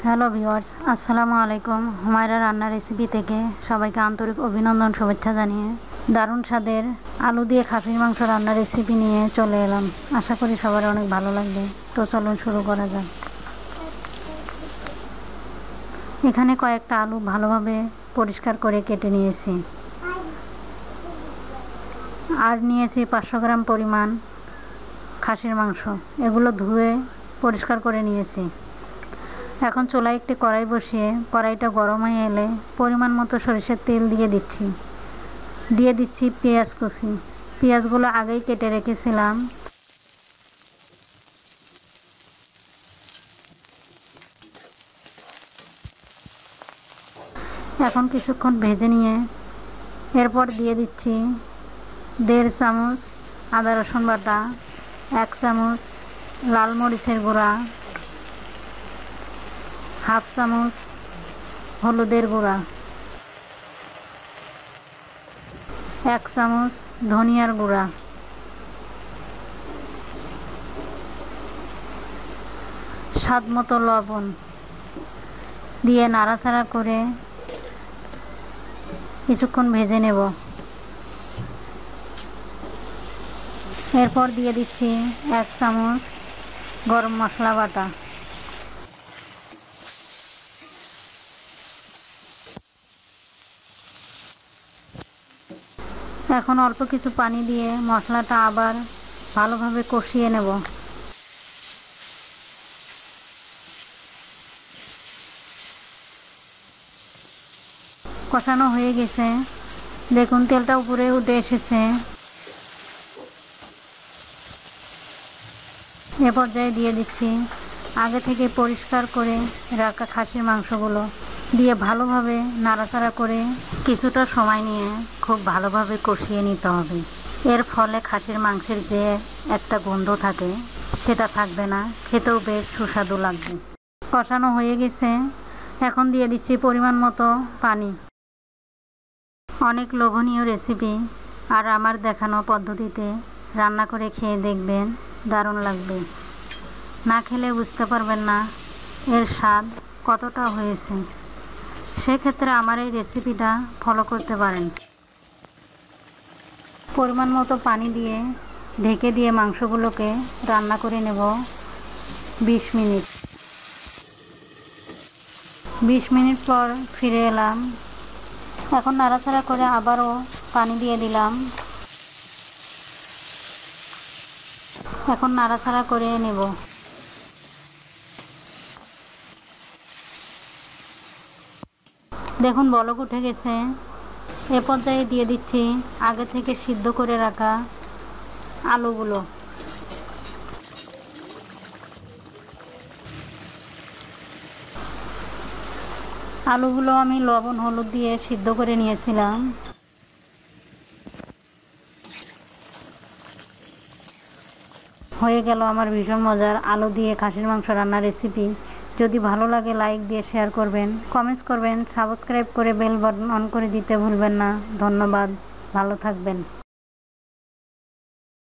Hello viewers, আসসালামু আলাইকুম। হুমায়রা রান্নার রেসিপি থেকে সবাইকে আন্তরিক অভিনন্দন, শুভেচ্ছা জানিয়ে দারুণ স্বাদের আলু দিয়ে খাসির মাংস রান্নার রেসিপি নিয়ে চলে এলাম। আশা করি সবার অনেক ভালো লাগবে। তো চলুন শুরু করা যাক। এখানে কয়েকটা আলু ভালোভাবে পরিষ্কার করে কেটে নিয়েছি, আর নিয়েছি 500 গ্রাম পরিমাণ খাসির মাংস। এগুলো ধুয়ে পরিষ্কার করে নিয়েছি। এখন চুলায় একটি কড়াই বসিয়ে কড়াইটা গরম হয়ে এলে পরিমাণ মতো সরিষার তেল দিয়ে দিচ্ছি পেঁয়াজ কুচি। পেঁয়াজগুলো আগেই কেটে রেখেছিলাম। এখন কিছুক্ষণ ভেজে নিয়ে এরপর দিয়ে দিচ্ছি 1.5 চামচ আদা রসুন বাটা, 1 চামচ লাল মরিচের গুঁড়া, 1/2 চামচ হলুদের গুঁড়া, 1 চামচ ধনিয়ার গুঁড়া, স্বাদ মতো লবণ দিয়ে নাড়াচাড়া করে কিছুক্ষণ ভেজে নেব। এরপর দিয়ে দিচ্ছি 1 চামচ গরম মশলা বাটা। এখন অল্প কিছু পানি দিয়ে মশলাটা আবার ভালোভাবে কষিয়ে নেব। কষানো হয়ে গেছে, দেখুন তেলটা উপরে উঠে এসেছে। এ পর্যায়ে দিয়ে দিচ্ছি আগে থেকে পরিষ্কার করে রাখা খাসির মাংসগুলো দিয়ে ভালোভাবে নাড়াচাড়া করে কিছুটা সময় নিয়ে খুব ভালোভাবে কষিয়ে নিতে হবে। এর ফলে খাসির মাংসের যে একটা গন্ধ থাকে সেটা থাকবে না, খেতেও বেশ সুস্বাদু লাগবে। কষানো হয়ে গেছে, এখন দিয়ে দিচ্ছি পরিমাণ মতো পানি। অনেক লোভনীয় রেসিপি, আর আমার দেখানো পদ্ধতিতে রান্না করে খেয়ে দেখবেন, দারুণ লাগবে। না খেলে বুঝতে পারবেন না এর স্বাদ কতটা হয়েছে। সেক্ষেত্রে আমার এই রেসিপিটা ফলো করতে পারেন। পরিমাণ মতো পানি দিয়ে ঢেকে দিয়ে মাংসগুলোকে রান্না করে নেব 20 মিনিট। 20 মিনিট পর ফিরে এলাম। এখন নাড়াচাড়া করে আবারও পানি দিয়ে দিলাম। এখন নাড়াচাড়া করে নেব। দেখুন বলক উঠে গেছে। এ পর্যায়ে দিয়ে দিচ্ছি আগে থেকে সিদ্ধ করে রাখা আলুগুলো। আলুগুলো আমি লবণ হলুদ দিয়ে সিদ্ধ করে নিয়েছিলাম। হয়ে গেল আমার ভীষণ মজার আলু দিয়ে খাসির মাংস রান্নার রেসিপি। যদি ভালো লাগে লাইক দিয়ে শেয়ার করবেন, কমেন্টস করবেন, সাবস্ক্রাইব করে বেল বাটন অন করে দিতে ভুলবেন না। ধন্যবাদ, ভালো থাকবেন।